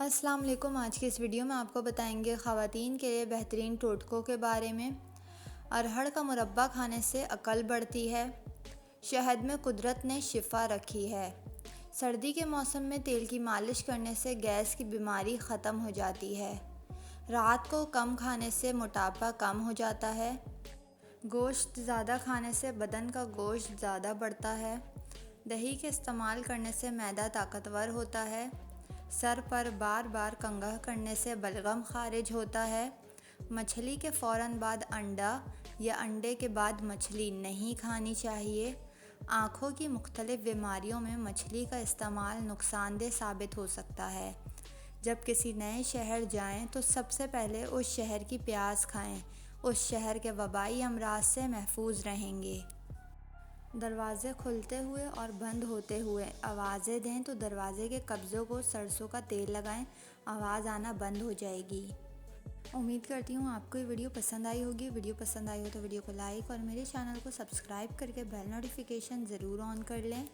السلام علیکم۔ آج کی اس ویڈیو میں آپ کو بتائیں گے خواتین کے لیے بہترین ٹوٹکوں کے بارے میں۔ ارہر کا مربع کھانے سے عقل بڑھتی ہے۔ شہد میں قدرت نے شفا رکھی ہے۔ سردی کے موسم میں تیل کی مالش کرنے سے گیس کی بیماری ختم ہو جاتی ہے۔ رات کو کم کھانے سے موٹاپا کم ہو جاتا ہے۔ گوشت زیادہ کھانے سے بدن کا گوشت زیادہ بڑھتا ہے۔ دہی کے استعمال کرنے سے معدہ طاقتور ہوتا ہے۔ سر پر بار بار کنگھا کرنے سے بلغم خارج ہوتا ہے۔ مچھلی کے فوراً بعد انڈا یا انڈے کے بعد مچھلی نہیں کھانی چاہیے۔ آنکھوں کی مختلف بیماریوں میں مچھلی کا استعمال نقصان دہ ثابت ہو سکتا ہے۔ جب کسی نئے شہر جائیں تو سب سے پہلے اس شہر کی پیاز کھائیں، اس شہر کے وبائی امراض سے محفوظ رہیں گے۔ دروازے کھلتے ہوئے اور بند ہوتے ہوئے آوازیں دیں تو دروازے کے قبضوں کو سرسوں کا تیل لگائیں، آواز آنا بند ہو جائے گی۔ امید کرتی ہوں آپ کو یہ ویڈیو پسند آئی ہوگی۔ ویڈیو پسند آئی ہو تو ویڈیو کو لائک اور میرے چینل کو سبسکرائب کر کے بیل نوٹیفیکیشن ضرور آن کر لیں۔